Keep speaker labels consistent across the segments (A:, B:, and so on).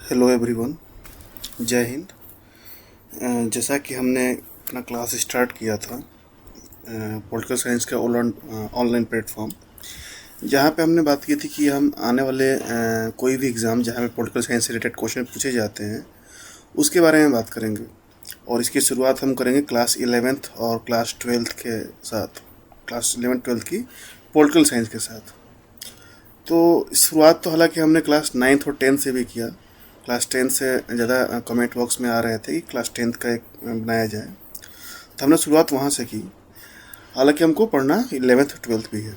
A: Hello everyone, जय हिंद। जैसा कि हमने अपना क्लास स्टार्ट किया था पॉलिटिकल साइंस का ऑनलाइन प्लेटफॉर्म, जहाँ पे हमने बात की थी कि हम आने वाले कोई भी एग्ज़ाम जहाँ पे पॉलिटिकल साइंस से रिलेटेड क्वेश्चन पूछे जाते हैं उसके बारे में बात करेंगे। और इसकी शुरुआत हम करेंगे क्लास 11th और क्लास 12th के साथ, क्लास 11th 12th की पॉलिटिकल साइंस के साथ। तो शुरुआत तो हालांकि हमने क्लास 9th और 10th से भी किया। क्लास 10th से ज़्यादा कमेंट बॉक्स में आ रहे थे कि क्लास 10th का एक बनाया जाए, तो हमने शुरुआत वहाँ से की। हालांकि हमको पढ़ना 11th 12th भी है,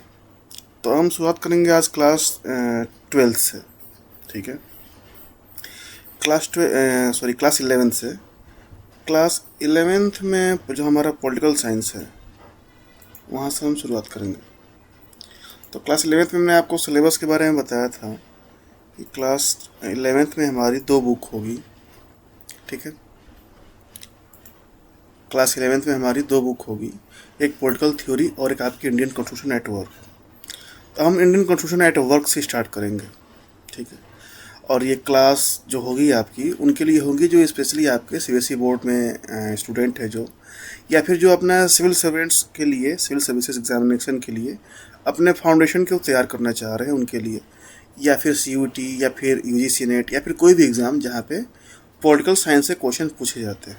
A: तो हम शुरुआत करेंगे आज क्लास 12th से। ठीक है, क्लास 11th से। क्लास 11th में जो हमारा पॉलिटिकल साइंस है वहाँ से हम शुरुआत करेंगे। तो क्लास 11th में मैंने आपको सिलेबस के बारे में बताया था कि क्लास 11th में हमारी 2 बुक होगी। ठीक है, क्लास 11th में हमारी 2 बुक होगी, एक पॉलिटिकल थ्योरी और एक आपकी इंडियन कॉन्स्टिट्यूशन एट वर्क। तो हम इंडियन कॉन्स्टिट्यूशन एट वर्क से स्टार्ट करेंगे। ठीक है, और ये क्लास जो होगी आपकी उनके लिए होगी जो स्पेशली आपके सीबीएसई बोर्ड में स्टूडेंट है, जो या फिर जो अपना सिविल सर्वेंट्स के लिए, सिविल सर्विसेज एग्जामिनेशन के लिए अपने फाउंडेशन को तैयार करना चाह रहे हैं उनके लिए, या फिर सीयूटी या फिर यूजीसी नेट या फिर कोई भी एग्ज़ाम जहाँ पे पॉलिटिकल साइंस से क्वेश्चन पूछे जाते हैं।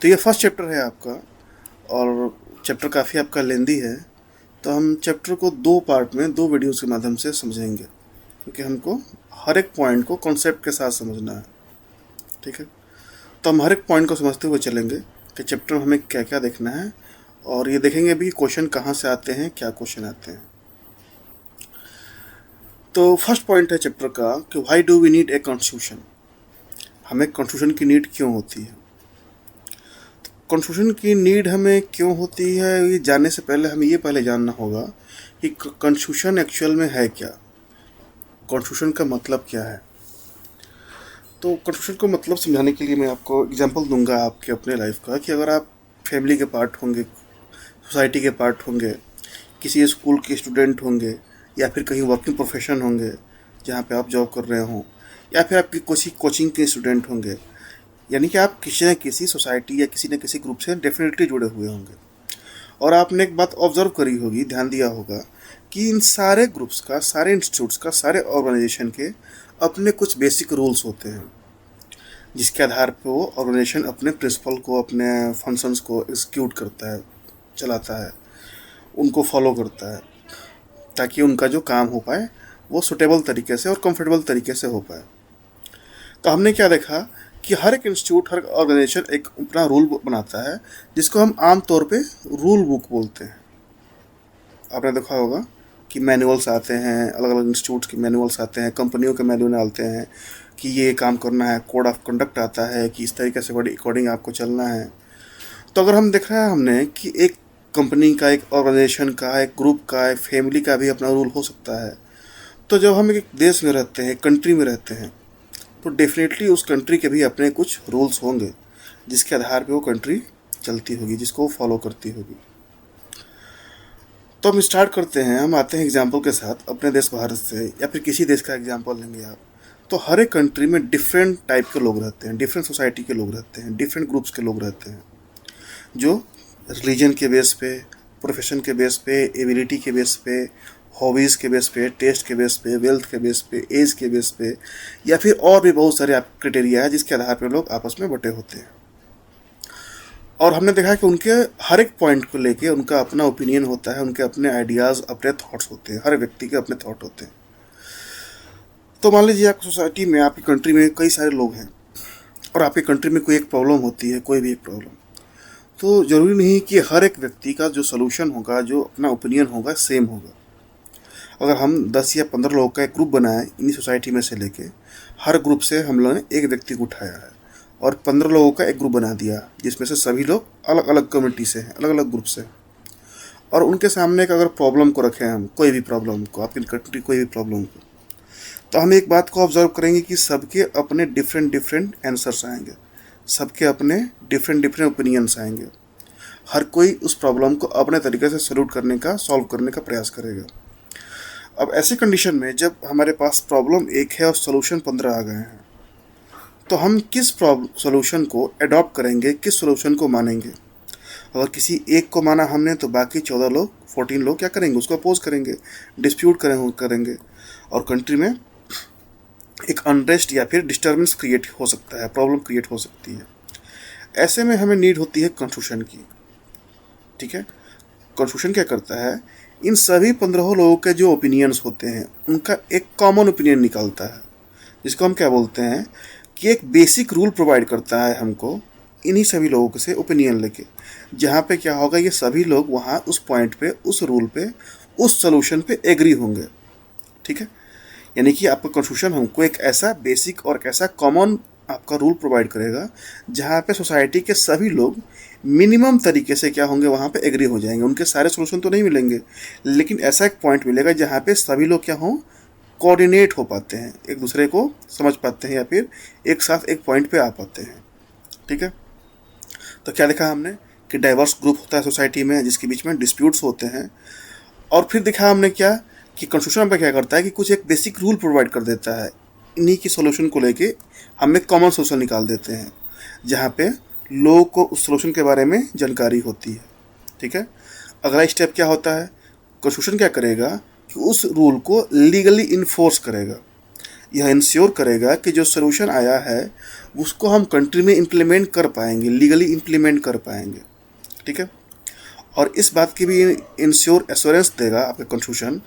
A: तो ये फर्स्ट चैप्टर है आपका, और चैप्टर काफ़ी आपका लेंदी है, तो हम चैप्टर को 2 पार्ट में 2 वीडियोस के माध्यम से समझेंगे, क्योंकि हमको हर एक पॉइंट को कॉन्सेप्ट के साथ समझना है। ठीक है, तो हम हर एक पॉइंट को समझते हुए चलेंगे कि चैप्टर में हमें क्या क्या देखना है, और ये देखेंगे भी क्वेश्चन कहाँ से आते हैं, क्या क्वेश्चन आते हैं। तो फर्स्ट पॉइंट है चैप्टर का कि why do we need a constitution, हमें कॉन्स्टिट्यूशन की नीड क्यों होती है। कॉन्स्टिट्यूशन की नीड हमें क्यों होती है, ये जानने से पहले हमें ये पहले जानना होगा कि कॉन्स्टिट्यूशन एक्चुअल में है क्या, कॉन्स्टिट्यूशन का मतलब क्या है। तो कॉन्स्टिट्यूशन को मतलब समझाने के लिए मैं आपको एग्जांपल दूंगा आपके अपने लाइफ का, कि अगर आप फैमिली के पार्ट होंगे, सोसाइटी के पार्ट होंगे, किसी स्कूल के स्टूडेंट होंगे, या फिर कहीं वर्किंग प्रोफेशन होंगे जहाँ पे आप जॉब कर रहे हों, या फिर आपकी किसी कोचिंग के स्टूडेंट होंगे, यानी कि आप किसी न किसी सोसाइटी या किसी न किसी ग्रुप से डेफिनेटली जुड़े हुए होंगे। और आपने एक बात ऑब्जर्व करी होगी, ध्यान दिया होगा कि इन सारे ग्रुप्स का, सारे इंस्टीट्यूट्स का, सारे ऑर्गेनाइजेशन के अपने कुछ बेसिक रूल्स होते हैं, जिसके आधार पर वो ऑर्गेनाइजेशन अपने प्रिंसिपल को, अपने फंक्शंस को एग्जीक्यूट करता है, चलाता है, उनको फॉलो करता है, ताकि उनका जो काम हो पाए वो सुटेबल तरीके से और कंफर्टेबल तरीके से हो पाए। तो हमने क्या देखा कि हर एक इंस्टीट्यूट, हर ऑर्गेनाइजेशन एक अपना रूल बनाता है, जिसको हम आम तौर पे रूल बुक बोलते हैं। आपने देखा होगा कि मैनुअल्स आते हैं, अलग अलग इंस्टीट्यूट्स के मैनुअल्स आते हैं, कंपनियों के मैनुअल आते हैं कि ये काम करना है, कोड ऑफ कंडक्ट आता है कि इस तरीके से अकॉर्डिंग आपको चलना है। तो अगर हम देख रहे हैं हमने कि एक कंपनी का, एक ऑर्गेनाइजेशन का, एक ग्रुप का, एक फैमिली का भी अपना रूल हो सकता है। तो जब हम एक देश में रहते हैं, कंट्री में रहते हैं, तो डेफिनेटली उस कंट्री के भी अपने कुछ रूल्स होंगे, जिसके आधार पे वो कंट्री चलती होगी, जिसको वो फॉलो करती होगी। तो हम स्टार्ट करते हैं, हम आते हैं एग्जाम्पल के साथ अपने देश भारत से, या फिर किसी देश का एग्जाम्पल लेंगे आप। तो हर एक कंट्री में डिफरेंट टाइप के लोग रहते हैं, डिफरेंट सोसाइटी के लोग रहते हैं, डिफरेंट ग्रुप्स के लोग रहते हैं, जो रिलीजन के बेस पे, प्रोफेशन के बेस पे, एबिलिटी के बेस पे, हॉबीज़ के बेस पे, टेस्ट के बेस पे, वेल्थ के बेस पे, एज के बेस पे, या फिर और भी बहुत सारे क्राइटेरिया है जिसके आधार पर लोग आपस में बटे होते हैं। और हमने देखा कि उनके हर एक पॉइंट को लेके उनका अपना ओपिनियन होता है, उनके अपने आइडियाज़, अपने थॉट्स होते हैं, हर व्यक्ति के अपने थॉट होते हैं। तो मान लीजिए आपकी सोसाइटी में, आपकी कंट्री में कई सारे लोग हैं, और आपकी कंट्री में कोई एक प्रॉब्लम होती है, कोई भी एक प्रॉब्लम, तो ज़रूरी नहीं कि हर एक व्यक्ति का जो सोल्यूशन होगा, जो अपना ओपिनियन होगा, सेम होगा। अगर हम 10 या 15 लोगों का एक ग्रुप बनाए इन्हीं सोसाइटी में से लेके, हर ग्रुप से हम लोगों ने एक व्यक्ति को उठाया है और 15 लोगों का एक ग्रुप बना दिया, जिसमें से सभी लोग अलग अलग कम्युनिटी से हैं, अलग अलग ग्रुप से, और उनके सामने एक अगर प्रॉब्लम को रखें हम, कोई भी प्रॉब्लम को, आपकी कंट्री कोई भी प्रॉब्लम को, तो हम एक बात को ऑब्जर्व करेंगे कि सबके अपने डिफरेंट डिफरेंट आंसर्स आएंगे, सबके अपने डिफरेंट डिफरेंट ओपिनियंस आएंगे। हर कोई उस प्रॉब्लम को अपने तरीके से सॉल्व करने का प्रयास करेगा। अब ऐसे कंडीशन में जब हमारे पास प्रॉब्लम एक है और सोल्यूशन 15 आ गए हैं, तो हम किस सोल्यूशन को अडॉप्ट करेंगे, किस सोल्यूशन को मानेंगे। अगर किसी एक को माना हमने तो बाकी 14 लोग 14 लोग क्या करेंगे, उसको अपोज करेंगे, डिस्प्यूट करेंगे और कंट्री में एक अनरेस्ट या फिर डिस्टर्बेंस क्रिएट हो सकता है, प्रॉब्लम क्रिएट हो सकती है। ऐसे में हमें नीड होती है कॉन्स्टिट्यूशन की। ठीक है, कॉन्स्टिट्यूशन क्या करता है, इन सभी 15 लोगों के जो ओपिनियंस होते हैं उनका एक कॉमन ओपिनियन निकालता है, जिसको हम क्या बोलते हैं कि एक बेसिक रूल प्रोवाइड करता है हमको इन्हीं सभी लोगों से ओपिनियन लेके, जहाँ पे क्या होगा, ये सभी लोग वहाँ उस पॉइंट पे, उस रूल पे, उस सोल्यूशन पे एग्री होंगे। ठीक है, यानी कि आपका कॉन्स्टिट्यूशन हमको एक ऐसा बेसिक और एक ऐसा कॉमन आपका रूल प्रोवाइड करेगा जहाँ पे सोसाइटी के सभी लोग मिनिमम तरीके से क्या होंगे, वहाँ पे एग्री हो जाएंगे। उनके सारे सोल्यूशन तो नहीं मिलेंगे, लेकिन ऐसा एक पॉइंट मिलेगा जहाँ पे सभी लोग क्या हों, कोऑर्डिनेट हो पाते हैं, एक दूसरे को समझ पाते हैं या फिर एक साथ एक पॉइंट पे आ पाते हैं। ठीक है, तो क्या देखा हमने कि डाइवर्स ग्रुप होता है सोसाइटी में जिसके बीच में डिस्प्यूट्स होते हैं, और फिर देखा हमने क्या कि कॉन्स्टिट्यूशन पे क्या करता है कि कुछ एक बेसिक रूल प्रोवाइड कर देता है, इन्हीं की सोल्यूशन को लेके हम एक कॉमन सोल्यूशन निकाल देते हैं जहाँ पे लोगों को उस सोल्यूशन के बारे में जानकारी होती है। ठीक है, अगला स्टेप क्या होता है, कॉन्स्टिट्यूशन क्या करेगा कि उस रूल को लीगली इन्फोर्स करेगा, यह इंश्योर करेगा कि जो सोल्यूशन आया है उसको हम कंट्री में इम्प्लीमेंट कर पाएंगे, लीगली इम्प्लीमेंट कर पाएंगे। ठीक है, और इस बात की भी इंश्योर एश्योरेंस देगा आपके कॉन्स्टिट्यूशन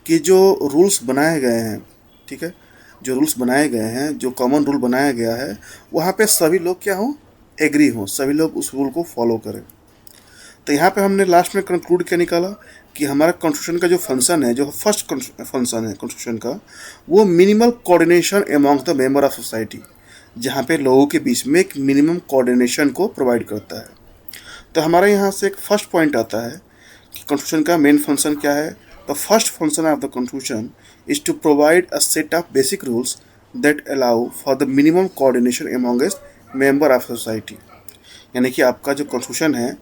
A: कि जो रूल्स बनाए गए हैं, ठीक है, जो रूल्स बनाए गए हैं, जो कॉमन रूल बनाया गया है, वहाँ पे सभी लोग क्या हों, एग्री हों, सभी लोग उस रूल को फॉलो करें। तो यहाँ पे हमने लास्ट में कंक्लूड क्या निकाला कि हमारा कॉन्स्टिट्यूशन का जो फंक्शन है, जो फर्स्ट फंक्शन है कॉन्स्टिट्यूशन का, वो minimal coordination among the member of society, जहाँ पे लोगों के बीच में एक मिनिमम कोऑर्डिनेशन को प्रोवाइड करता है। तो हमारे यहाँ से एक फर्स्ट पॉइंट आता है कि कॉन्स्टिट्यूशन का मेन फंक्शन क्या है। The first function of the constitution is to provide a set of basic rules that allow for the minimum coordination amongst member of society. यानी कि आपका जो कॉन्स्टिट्यूशन है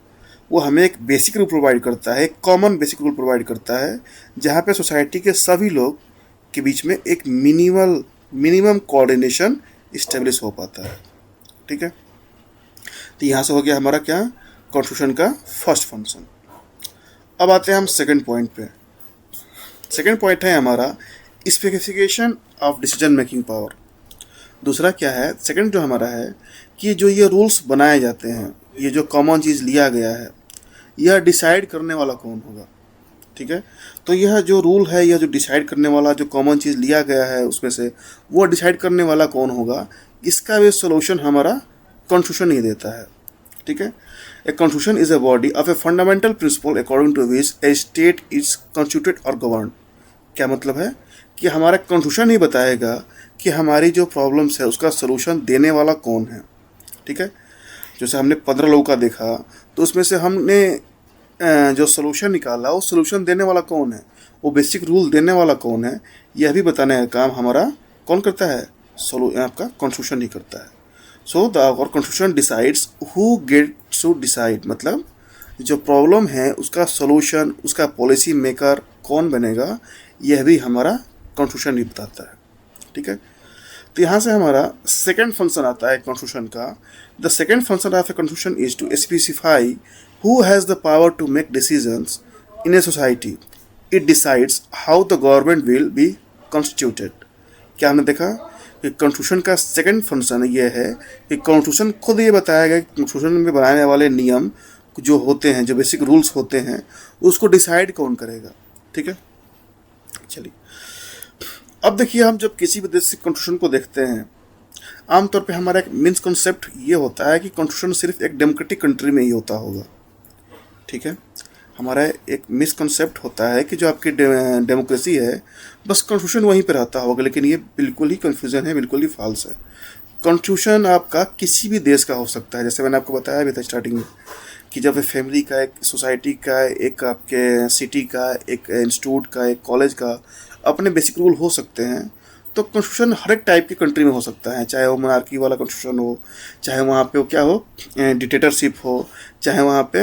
A: वो हमें एक बेसिक रूल प्रोवाइड करता है, एक कॉमन बेसिक रूल प्रोवाइड करता है जहाँ पे सोसाइटी के सभी लोग के बीच में एक मिनिमम कोऑर्डिनेशन इस्टेब्लिश हो पाता है। ठीक है, तो यहाँ से हो गया हमारा क्या, कॉन्स्टिट्यूशन का फर्स्ट फंक्शन। अब आते हैं हम सेकंड पॉइंट पे। सेकंड पॉइंट है हमारा specification of decision making power. दूसरा क्या है, सेकंड जो हमारा है कि जो ये रूल्स बनाए जाते हैं, ये जो कॉमन चीज़ लिया गया है, यह डिसाइड करने वाला कौन होगा। ठीक है, तो यह जो रूल है, यह जो डिसाइड करने वाला जो कॉमन चीज़ लिया गया है उसमें से वो डिसाइड करने वाला कौन होगा, इसका भी सोल्यूशन हमारा कॉन्स्टिट्यूशन ही देता है। ठीक है, a constitution is a body of a fundamental principle according to which a state is constituted और गवर्न। क्या मतलब है कि हमारा कॉन्स्टिट्यूशन ही बताएगा कि हमारी जो प्रॉब्लम्स है उसका सोल्यूशन देने वाला कौन है। ठीक है, जैसे हमने 15 लोगों का देखा तो उसमें से हमने जो सोल्यूशन निकाला, वो सोल्यूशन देने वाला कौन है, वो बेसिक रूल देने वाला कौन है, यह भी बताने का काम हमारा कौन करता है, आपका कॉन्स्टिट्यूशन ही करता है। So the our constitution decides who gets to decide, मतलब जो प्रॉब्लम है उसका सोल्यूशन, उसका पॉलिसी मेकर कौन बनेगा, यह भी हमारा कॉन्स्टिट्यूशन ही बताता है। ठीक है, तो यहाँ से हमारा सेकेंड फंक्शन आता है कॉन्स्टिट्यूशन का। The second function of a constitution is to specify who has the power to make decisions in a society. It decides how the government will be constituted. क्या हमने देखा कि कॉन्स्टिट्यूशन का second function ये है कि constitution खुद ये बताएगा कि कॉन्स्टिट्यूशन में बनाने वाले नियम जो होते हैं, जो बेसिक रूल्स होते हैं, उसको डिसाइड कौन करेगा। ठीक है, चलिए अब देखिए, हम जब किसी भी देश से कॉन्स्टिट्यूशन को देखते हैं, आमतौर पे हमारा एक मिसकंसेप्ट ये होता है कि कॉन्स्टिट्यूशन सिर्फ एक डेमोक्रेटिक कंट्री में ही होता होगा। ठीक है, हमारा एक मिसकंसेप्ट होता है कि जो आपकी डेमोक्रेसी है बस कॉन्स्टिट्यूशन वहीं पर रहता होगा, लेकिन ये बिल्कुल ही कन्फ्यूज़न है, बिल्कुल ही फॉल्स है। कॉन्स्टिट्यूशन आपका किसी भी देश का हो सकता है, जैसे मैंने आपको बताया अभी था स्टार्टिंग में कि जब फैमिली का, एक सोसाइटी का, एक आपके सिटी का, एक इंस्टीट्यूट का, एक कॉलेज का अपने बेसिक रूल हो सकते हैं, तो कॉन्स्टिट्यूशन हर एक टाइप की कंट्री में हो सकता है, चाहे वो मोनार्की वाला कॉन्स्टिट्यूशन हो, चाहे वहाँ पे वो क्या हो, डिक्टेटरशिप हो, चाहे वहाँ पे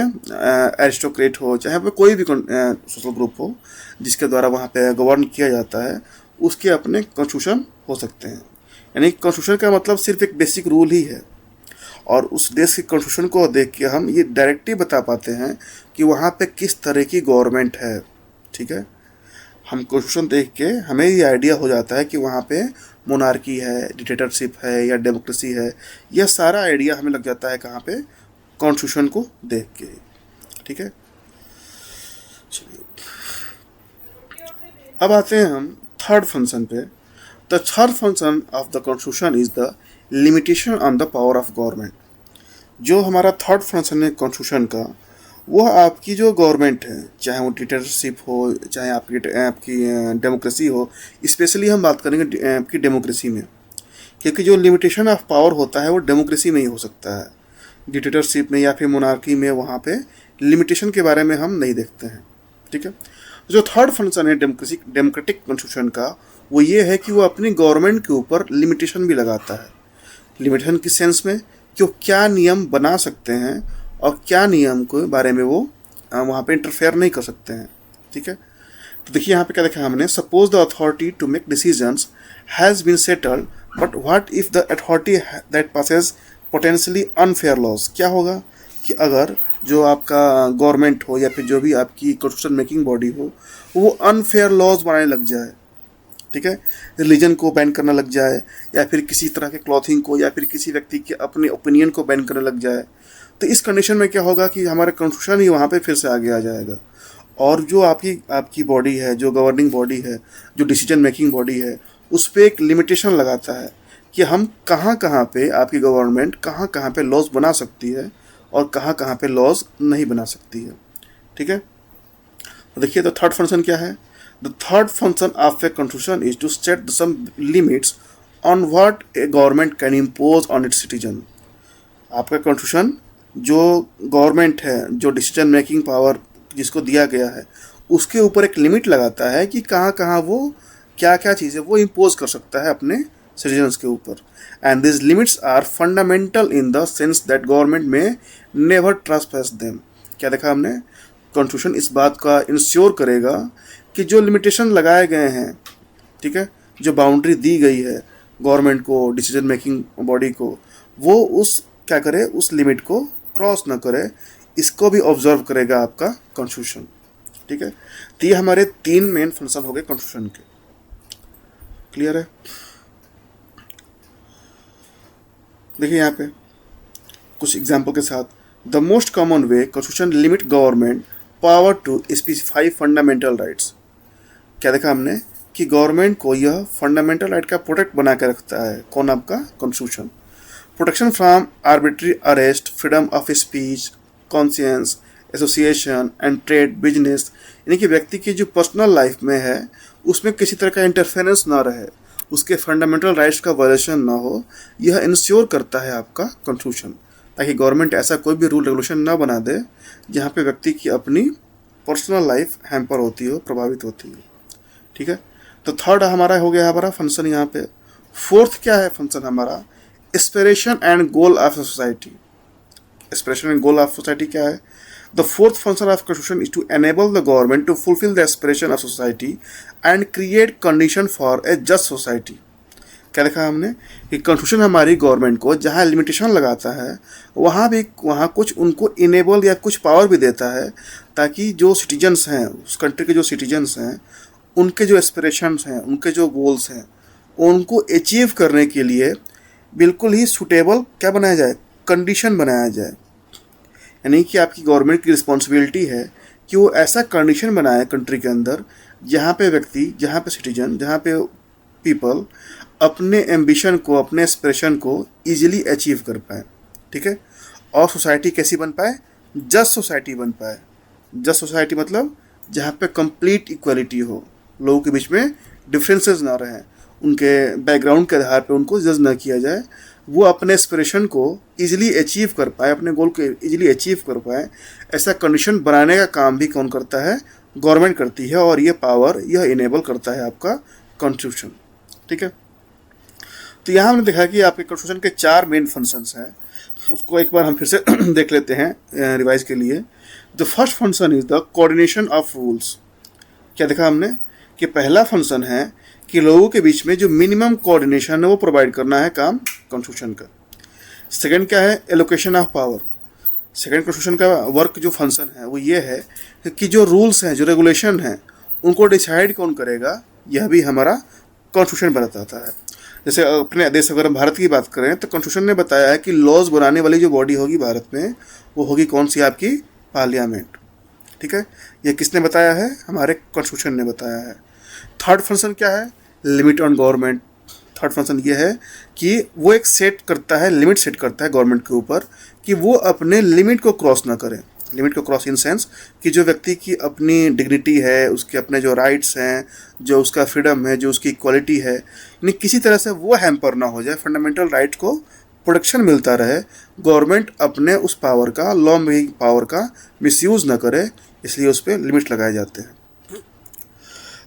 A: एरिस्टोक्रेट हो, चाहे पे कोई भी सोशल ग्रुप हो जिसके द्वारा वहाँ पे गवर्न किया जाता है, उसके अपने कॉन्स्टिट्यूशन हो सकते हैं। यानी कॉन्स्टिट्यूशन का मतलब सिर्फ एक बेसिक रूल ही है, और उस देश के कॉन्स्टिट्यूशन को देख के हम ये डायरेक्टली बता पाते हैं कि वहाँ पे किस तरह की गवर्नमेंट है। ठीक है, हम कॉन्स्टिट्यूशन देख के हमें ये आइडिया हो जाता है कि वहाँ पे मोनार्की है, डिक्टेटरशिप है या डेमोक्रेसी है। यह सारा आइडिया हमें लग जाता है कहाँ पे, कॉन्स्टिट्यूशन को देख के। ठीक है, चलिए अब आते हैं हम थर्ड फंक्शन पे। The third function of the constitution is the limitation on the power of government. जो हमारा थर्ड फंक्शन है कॉन्स्टिट्यूशन का, वह आपकी जो गवर्नमेंट है, चाहे वो डिक्टेटरशिप हो, चाहे आपकी डेमोक्रेसी हो। स्पेशली हम बात करेंगे आपकी डेमोक्रेसी में, क्योंकि जो लिमिटेशन ऑफ पावर होता है वो डेमोक्रेसी में ही हो सकता है। डिक्टेटरशिप में या फिर मोनार्की में वहाँ पे लिमिटेशन के बारे में हम नहीं देखते हैं। ठीक है, जो थर्ड फंक्शन है डेमोक्रेटिक कॉन्स्टिट्यूशन का, वो ये है कि वो अपनी गवर्नमेंट के ऊपर लिमिटेशन भी लगाता है। लिमिटेशन की सेंस में कि वो क्या नियम बना सकते हैं और क्या नियम के बारे में वो वहाँ पे इंटरफेयर नहीं कर सकते हैं। ठीक है, तो देखिए यहाँ पे क्या देखा हमने, suppose the authority to make decisions has been settled, but what if the authority that passes potentially unfair laws. क्या होगा कि अगर जो आपका गवर्नमेंट हो या फिर जो भी आपकी कॉन्स्टिट्यूशन मेकिंग बॉडी हो, वो अनफेयर लॉज बनाने लग जाए। ठीक है, रिलीजन को बैन करना लग जाए, या फिर किसी तरह के क्लॉथिंग को, या फिर किसी व्यक्ति के अपने ओपिनियन को बैन करने लग जाए, तो इस कंडीशन में क्या होगा कि हमारा कॉन्स्टिट्यूशन ही वहाँ पे फिर से आगे आ जाएगा। और जो आपकी बॉडी है, जो गवर्निंग बॉडी है, जो डिसीजन मेकिंग बॉडी है, उस पर एक लिमिटेशन लगाता है कि हम कहाँ कहाँ पे, आपकी गवर्नमेंट कहाँ कहाँ पे लॉज बना सकती है और कहाँ कहाँ पे लॉज नहीं बना सकती है। ठीक है, तो देखिए तो थर्ड फंक्शन क्या है। The third function of a constitution is to set some limits on what a government can impose on its citizen. आपका कॉन्स्टिट्यूशन जो गवर्नमेंट है, जो डिसीजन मेकिंग पावर जिसको दिया गया है, उसके ऊपर एक लिमिट लगाता है कि कहाँ कहाँ वो क्या क्या चीज़ें वो इम्पोज कर सकता है अपने सिटीजन्स के ऊपर। And this limits are fundamental in the sense that government may never trespass them. क्या देखा हमने, कॉन्स्टिट्यूशन इस बात का इंश्योर करेगा कि जो लिमिटेशन लगाए गए हैं, ठीक है, जो बाउंड्री दी गई है गवर्नमेंट को, डिसीजन मेकिंग बॉडी को, वो उस क्या करे, उस लिमिट को क्रॉस ना करे, इसको भी ऑब्जर्व करेगा आपका कॉन्स्टिट्यूशन। ठीक है, तो ये हमारे 3 मेन फंक्शन हो गए कॉन्स्टिट्यूशन के। क्लियर है? देखिए यहाँ पे कुछ एग्जाम्पल के साथ, the most common way constitution limit government power to specify fundamental rights. क्या देखा हमने कि गवर्नमेंट को यह फंडामेंटल राइट का प्रोटेक्ट बना के रखता है। कौन? आपका constitution. Protection from arbitrary arrest, freedom of speech, conscience, association and trade, business, यानी कि व्यक्ति की जो पर्सनल लाइफ में है उसमें किसी तरह का इंटरफेरेंस ना रहे, उसके फंडामेंटल राइट्स का वायलेशन ना हो, यह इंश्योर करता है आपका कॉन्स्टिट्यूशन, ताकि गवर्नमेंट ऐसा कोई भी रूल रेगुलेशन ना बना दे जहाँ पे व्यक्ति की अपनी पर्सनल लाइफ हैम्पर होती हो, प्रभावित होती हो। ठीक है, तो थर्ड हमारा हो गया हमारा फंक्शन यहाँ पे। फोर्थ क्या है फंक्शन हमारा, aspiration and goal of society. Aspiration and goal of society क्या है? The fourth function of constitution is to enable the government to fulfil the aspiration of society and create condition for a just society. क्या देखा हमने कि constitution हमारी government को जहाँ limitation लगाता है वहाँ कुछ उनको इनेबल या कुछ पावर भी देता है, ताकि जो सिटीजन्स हैं, उस कंट्री के जो सिटीजन्स हैं, उनके जो एस्पिरेशंस हैं, उनके जो गोल्स हैं, उनको अचीव करने के लिए बिल्कुल ही सूटेबल क्या बनाया जाए, कंडीशन बनाया जाए। यानी कि आपकी गवर्नमेंट की रिस्पॉन्सिबिलिटी है कि वो ऐसा कंडीशन बनाए कंट्री के अंदर जहाँ पे व्यक्ति, जहाँ पे सिटीजन, जहाँ पे पीपल अपने एम्बिशन को, अपने एस्पिरेशन को ईजिली अचीव कर पाए। ठीक है, और सोसाइटी कैसी बन पाए, जस्ट सोसाइटी बन पाए। जस्ट सोसाइटी मतलब जहाँ पे कंप्लीट इक्वलिटी हो, लोगों के बीच में डिफरेंसेस ना रहें, उनके बैकग्राउंड के आधार पे उनको जज ना किया जाए, वो अपने एस्पिरेशन को इजीली अचीव कर पाए, अपने गोल को इजीली अचीव कर पाए। ऐसा कंडीशन बनाने का काम भी कौन करता है, गवर्नमेंट करती है, और ये पावर यह इनेबल करता है आपका कॉन्स्टिट्यूशन। ठीक है, तो यहाँ हमने देखा कि आपके कॉन्स्टिट्यूशन के 4 मेन फंक्शंस हैं, उसको एक बार हम फिर से देख लेते हैं रिवाइज के लिए। The first function is the coordination of rules. क्या देखा हमने कि पहला फंक्शन है कि लोगों के बीच में जो मिनिमम कोऑर्डिनेशन है वो प्रोवाइड करना है काम कॉन्स्टिट्यूशन का। सेकंड क्या है, allocation of power. Second constitution का वर्क जो फंक्शन है वो ये है कि जो रूल्स हैं, जो रेगुलेशन हैं, उनको डिसाइड कौन करेगा, यह भी हमारा कॉन्स्टिट्यूशन बताता है। जैसे अपने देश, अगर हम भारत की बात करें तो कॉन्स्टिट्यूशन ने बताया है कि लॉज बनाने वाली जो बॉडी होगी भारत में, वो होगी कौन सी, आपकी पार्लियामेंट। ठीक है, ये किसने बताया है, हमारे कॉन्स्टिट्यूशन ने बताया है। थर्ड फंक्शन क्या है, limit on government. Third function ये है कि वो एक सेट करता है, लिमिट सेट करता है गवर्नमेंट के ऊपर कि वो अपने लिमिट को क्रॉस ना करे। लिमिट को क्रॉस इन सेंस कि जो व्यक्ति की अपनी डिग्निटी है, उसके अपने जो राइट्स हैं, जो उसका फ्रीडम है, जो उसकी इक्वालिटी है, यानी किसी तरह से वो हैम्पर ना हो जाए, फंडामेंटल राइट को प्रोटेक्शन मिलता रहे। गवर्नमेंट अपने उस पावर का, लॉ मेकिंग पावर का मिसयूज़ ना करे, इसलिए उस पर लिमिट लगाए जाते हैं।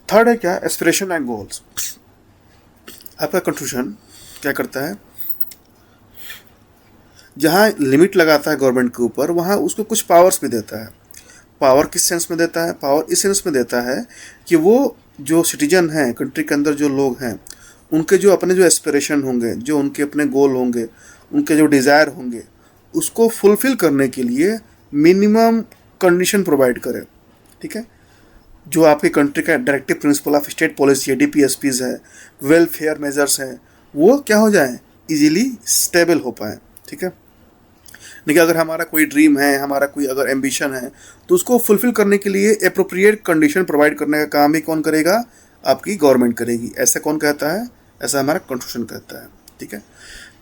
A: थर्ड है क्या, एस्पिरेशन एंड गोल्स। आपका कॉन्स्टिट्यूशन क्या करता है, जहाँ लिमिट लगाता है गवर्नमेंट के ऊपर, वहाँ उसको कुछ पावर्स भी देता है। पावर किस सेंस में देता है, पावर इस सेंस में देता है कि वो जो सिटीजन हैं, कंट्री के अंदर जो लोग हैं, उनके जो अपने जो एस्पिरेशन होंगे, जो उनके अपने गोल होंगे, उनके जो डिज़ायर होंगे, उसको फुलफ़िल करने के लिए मिनिमम कंडीशन प्रोवाइड करे। ठीक है, जो आपकी कंट्री का directive principle of state policy है, DPSPs है, वेलफेयर मेजर्स हैं, वो क्या हो जाए, इजीली स्टेबल हो पाए। ठीक है, देखिए अगर हमारा कोई ड्रीम है, हमारा कोई अगर एम्बिशन है, तो उसको फुलफिल करने के लिए एप्रोप्रिएट कंडीशन प्रोवाइड करने का काम भी कौन करेगा, आपकी गवर्नमेंट करेगी। ऐसा कौन कहता है, ऐसा हमारा कॉन्स्टिट्यूशन कहता है। ठीक है,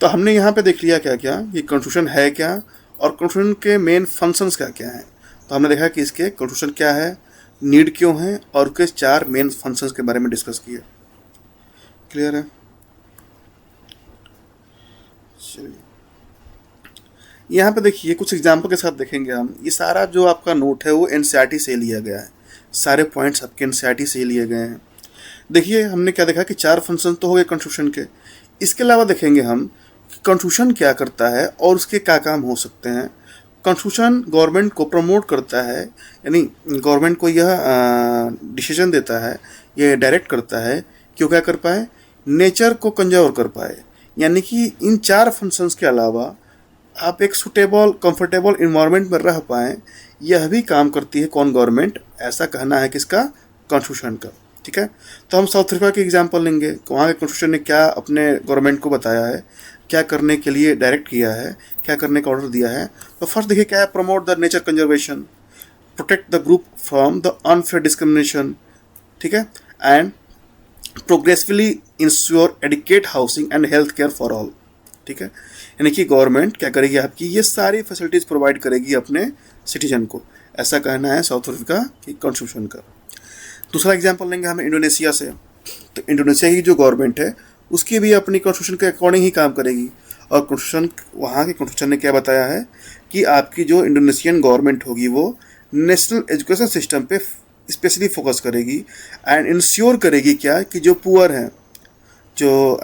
A: तो हमने यहाँ पे देख लिया क्या क्या, ये कॉन्स्टिट्यूशन है क्या और कॉन्स्टिट्यूशन के मेन फंक्शंस क्या क्या हैं। तो हमने देखा कि इसके कॉन्स्टिट्यूशन क्या है, नीड क्यों है, और उसके 4 मेन फंक्शंस के बारे में डिस्कस किए। क्लियर है, चलिए यहाँ पे देखिए कुछ एग्जाम्पल के साथ देखेंगे हम। ये सारा जो आपका नोट है वो NCERT से लिया गया है, सारे पॉइंट्स आपके NCERT से लिए गए हैं। देखिए हमने क्या देखा कि 4 फंक्शन तो हो गए कॉन्स्टिट्यूशन के। इसके अलावा देखेंगे हम कॉन्स्टिट्यूशन क्या करता है और उसके क्या काम हो सकते हैं। कॉन्स्टिट्यूशन गवर्नमेंट को प्रमोट करता है, यानी गवर्नमेंट को यह डिसीजन देता है, ये डायरेक्ट करता है कि वो क्या कर पाए, नेचर को कंजर्व कर पाए। यानी कि इन 4 फंक्शंस के अलावा आप एक सुटेबल कंफर्टेबल इन्वायरमेंट में रह पाएँ, यह भी काम करती है कौन, गवर्नमेंट। ऐसा कहना है किसका, कॉन्स्टिट्यूशन का। ठीक है, तो हम साउथ अफ्रीका की एग्जांपल लेंगे, वहाँ के कॉन्स्टिट्यूशन ने क्या अपने गवर्नमेंट को बताया है, क्या करने के लिए डायरेक्ट किया है, क्या करने का ऑर्डर दिया है। तो फर्स्ट देखिए क्या है, promote the nature conservation, protect the group from the unfair discrimination. ठीक है, and progressively ensure adequate housing and health care for all. ठीक है, यानी कि गवर्नमेंट क्या करेगी, आपकी ये सारी फैसिलिटीज़ प्रोवाइड करेगी अपने सिटीजन को। ऐसा कहना है साउथ अफ्रीका की कॉन्स्टिट्यूशन का। दूसरा एग्जांपल लेंगे हम इंडोनेशिया से। तो इंडोनेशिया की जो गवर्नमेंट है उसकी भी अपनी कॉन्स्टिट्यूशन के अकॉर्डिंग ही काम करेगी। और कॉन्स्टिट्यूशन, वहाँ के कॉन्स्टिट्यूशन ने क्या बताया है कि आपकी जो इंडोनेशियन गवर्नमेंट होगी वो नेशनल एजुकेशन सिस्टम पे स्पेशली फोकस करेगी एंड इंश्योर करेगी क्या, कि जो पुअर हैं, जो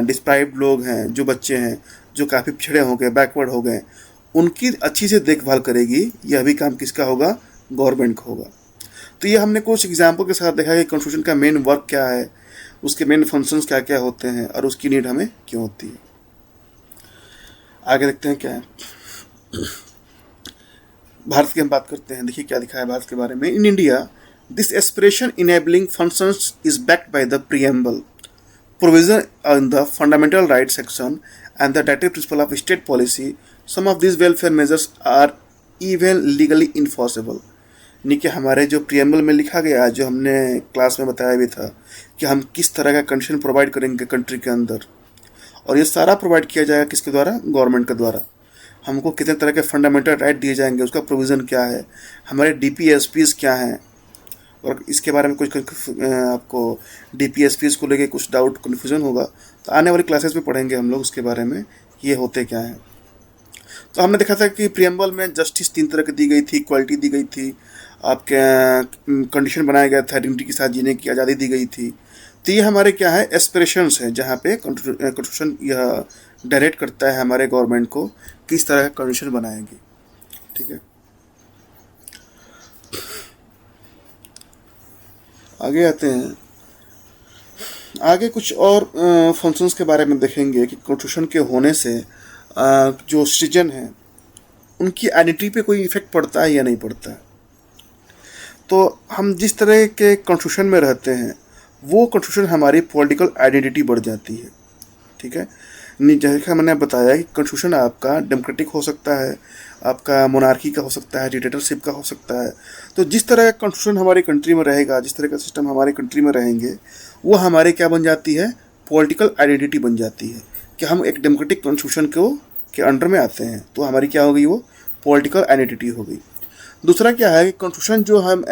A: डिस्प्राइव्ड लोग हैं, जो बच्चे हैं जो काफ़ी पिछड़े हो गए, बैकवर्ड हो गए, उनकी अच्छी से देखभाल करेगी। यह भी काम किसका होगा, गवर्नमेंट का होगा। तो ये हमने कुछ एग्जाम्पल के साथ देखा कि कॉन्स्टिट्यूशन का मेन वर्क क्या है, उसके मेन फंक्शंस क्या क्या होते हैं और उसकी नीड हमें क्यों होती है। आगे देखते हैं क्या है, भारत की हम बात करते हैं। देखिए क्या लिखा है भारत के बारे में। In India this aspiration enabling functions is backed by the preamble provision in the fundamental rights section and the directive principle of state policy. Some of these welfare measures are even legally enforceable. यानी कि हमारे जो preamble में लिखा गया, जो हमने class में बताया भी था कि हम किस तरह का कंडीशन प्रोवाइड करेंगे कंट्री के अंदर, और ये सारा प्रोवाइड किया जाएगा किसके द्वारा, गवर्नमेंट के द्वारा। हमको कितने तरह के फंडामेंटल राइट दिए जाएंगे, उसका प्रोविज़न क्या है, हमारे DPSPs क्या हैं, और इसके बारे में कुछ आपको DPSPs को लेके कुछ डाउट कन्फ्यूजन होगा तो आने वाली क्लासेस में पढ़ेंगे हम लोग उसके बारे में, ये होते क्या हैं। तो हमने देखा था कि प्रियम्बल में जस्टिस 3 तरह की दी गई थी, इक्वालिटी दी गई थी, आपके कंडीशन बनाया गया था, डिग्निटी के साथ जीने की आज़ादी दी गई थी। तो ये हमारे क्या है, एस्पिरेशंस हैं, जहाँ पे कॉन्स्टिट्यूशन यह डायरेक्ट करता है हमारे गवर्नमेंट को किस तरह का कंडीशन बनाएगी। ठीक है, आगे आते हैं। आगे कुछ और फंक्शंस के बारे में देखेंगे कि कॉन्स्टिट्यूशन के होने से जो सिटीजन हैं उनकी आइडेंटिटी पे कोई इफेक्ट पड़ता है या नहीं पड़ता है। तो हम जिस तरह के कॉन्स्टिट्यूशन में रहते हैं वो कॉन्स्टिट्यूशन हमारी पॉलिटिकल आइडेंटिटी बढ़ जाती है। ठीक है, जैसे कि मैंने बताया कि कॉन्स्टिट्यूशन आपका डेमोक्रेटिक हो सकता है, आपका मोनार्की का हो सकता है, डिक्टेटरशिप का हो सकता है। तो जिस तरह का कॉन्स्टिट्यूशन हमारी कंट्री में रहेगा, जिस तरह का सिस्टम हमारी कंट्री में रहेंगे, वो हमारे क्या बन जाती है, पॉलिटिकल आइडेंटिटी बन जाती है कि हम एक डेमोक्रेटिक कॉन्स्टिट्यूशन के अंडर में आते हैं। तो हमारी क्या हो गई, वो पॉलिटिकल आइडेंटिटी हो गई। दूसरा क्या है कि कॉन्स्टिट्यूशन जो हम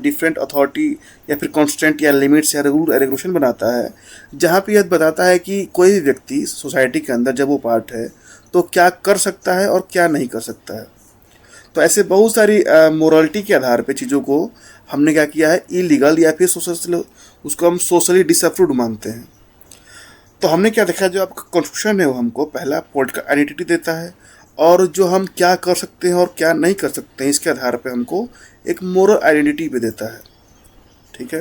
A: डिफरेंट अथॉरिटी या फिर कॉन्स्टेंट या लिमिट्स या रूल रेगुलेशन बनाता है, जहाँ पे यह बताता है कि कोई भी व्यक्ति सोसाइटी के अंदर जब वो पार्ट है तो क्या कर सकता है और क्या नहीं कर सकता है। तो ऐसे बहुत सारी मोरालिटी के आधार पे चीज़ों को हमने क्या किया है, इलीगल या फिर सोशल, उसको हम सोशली डिसअप्रूव्ड मानते हैं। तो हमने क्या देखा, जो आपका कॉन्स्टिट्यूशन है वो हमको पहला पॉलिटिकल आइडेंटिटी देता है, और जो हम क्या कर सकते हैं और क्या नहीं कर सकते हैं इसके आधार पे हमको एक मोरल आइडेंटिटी भी देता है। ठीक है,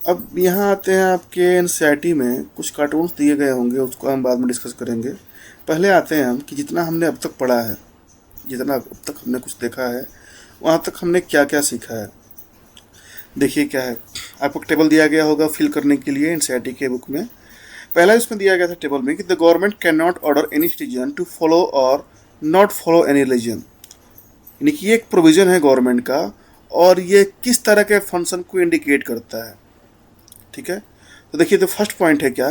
A: अब यहाँ आते हैं आपके एनसीईआरटी में कुछ कार्टून्स दिए गए होंगे, उसको हम बाद में डिस्कस करेंगे। पहले आते हैं हम कि जितना हमने अब तक पढ़ा है, जितना अब तक हमने कुछ देखा है, वहाँ तक हमने क्या क्या सीखा है। देखिए क्या है, आपको टेबल दिया गया होगा फिल करने के लिए एनसीईआरटी के बुक में। पहला इसमें दिया गया था टेबल में कि the government can not order any citizen to follow or not follow any religion. यानी कि ये एक प्रोविज़न है गवर्नमेंट का, और ये किस तरह के फंक्शन को इंडिकेट करता है। ठीक है, तो देखिए तो फर्स्ट पॉइंट है क्या,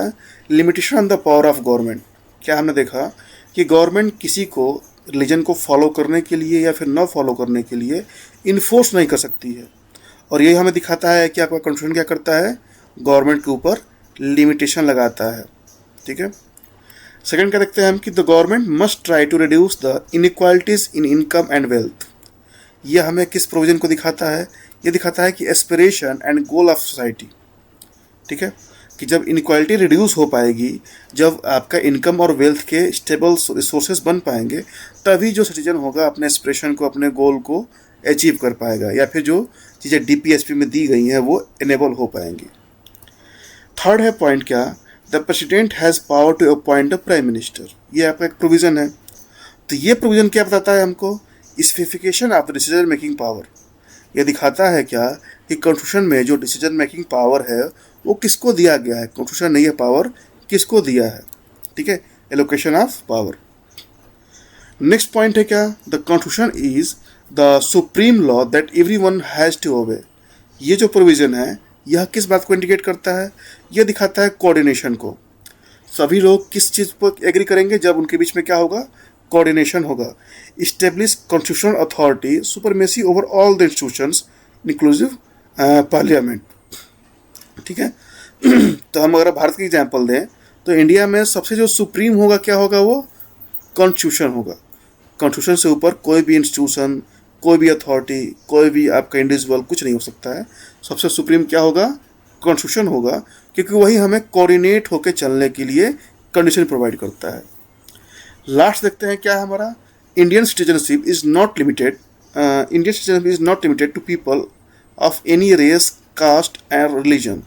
A: limitation on the power of government. क्या हमने देखा कि गवर्नमेंट किसी को रिलीजन को फॉलो करने के लिए या फिर न फॉलो करने के लिए इन्फोर्स नहीं कर सकती है, और ये हमें दिखाता है कि आपका कॉन्स्टिट्यूशन क्या करता है, गवर्नमेंट के ऊपर लिमिटेशन लगाता है। ठीक है, सेकंड क्या देखते हैं हम कि the government must try to reduce the inequalities in income and wealth. ये हमें किस प्रोविजन को दिखाता है, ये दिखाता है कि aspiration and goal of society. ठीक है, कि जब इनइक्वालिटी रिड्यूस हो पाएगी, जब आपका इनकम और वेल्थ के स्टेबल रिसोर्सेज बन पाएंगे, तभी जो सिटीजन होगा अपने एस्पिरेशन को, अपने गोल को अचीव कर पाएगा, या फिर जो चीज़ें डीपीएसपी में दी गई हैं वो इनेबल हो पाएंगी। थर्ड है पॉइंट क्या, the president has power to appoint the prime minister. ये आपका एक प्रोविज़न है। तो ये प्रोविज़न क्या बताता है हमको, specification of the decision making power. ये दिखाता है क्या कि कॉन्स्टिट्यूशन में जो डिसीजन मेकिंग पावर है वो किसको दिया गया है, कॉन्स्टिट्यूशन ने यह पावर किसको दिया है। ठीक है, allocation of power. Next point है क्या, the constitution is the supreme law that everyone has to obey. ये जो प्रोविज़न है यह किस बात को इंडिकेट करता है, यह दिखाता है कोऑर्डिनेशन को। सभी लोग किस चीज़ पर एग्री करेंगे, जब उनके बीच में क्या होगा, कोऑर्डिनेशन होगा। Establish constitutional authority supremacy over all the institutions inclusive parliament. ठीक है, तो हम अगर भारत की एग्जांपल दें तो इंडिया में सबसे जो सुप्रीम होगा क्या होगा, वो कॉन्स्टिट्यूशन होगा। कॉन्स्टिट्यूशन से ऊपर कोई भी इंस्टीट्यूशन, कोई भी अथॉरिटी, कोई भी आपका इंडिविजुअल कुछ नहीं हो सकता है। सबसे सुप्रीम क्या होगा, कॉन्स्टिट्यूशन होगा, क्योंकि वही हमें कोऑर्डिनेट होकर चलने के लिए कंडीशन प्रोवाइड करता है। लास्ट देखते हैं क्या है हमारा, Indian citizenship is not limited, Indian citizenship is not limited to people of any race, caste and religion.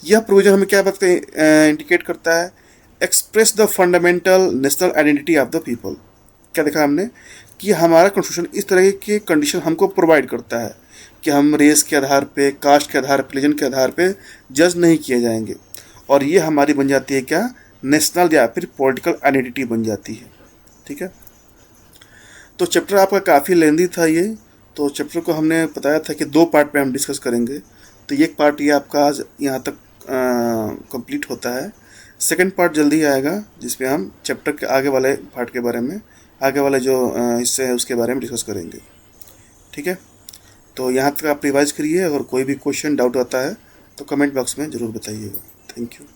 A: यह प्रोविजन हमें क्या बात इंडिकेट करता है, express the fundamental national identity of the people. क्या देखा हमने कि हमारा कॉन्स्टिट्यूशन इस तरह के कंडीशन हमको प्रोवाइड करता है कि हम रेस के आधार पे, कास्ट के आधार पे, रिलीजन के आधार पे जज नहीं किए जाएंगे, और ये हमारी बन जाती है क्या, नेशनल या फिर पॉलिटिकल आइडेंटिटी बन जाती है। ठीक है, तो चैप्टर आपका काफ़ी लेंदी था ये। तो चैप्टर को हमने बताया था कि 2 पार्ट में हम डिस्कस करेंगे। तो एक पार्ट ये आपका आज यहाँ तक कंप्लीट होता है। सेकंड पार्ट जल्दी आएगा जिसमें हम चैप्टर के आगे वाले पार्ट के बारे में, आगे वाले जो हिस्से हैं उसके बारे में डिस्कस करेंगे। ठीक है, तो यहाँ तक आप रिवाइज करिए। अगर कोई भी क्वेश्चन डाउट आता है तो कमेंट बॉक्स में ज़रूर बताइएगा। Thank you.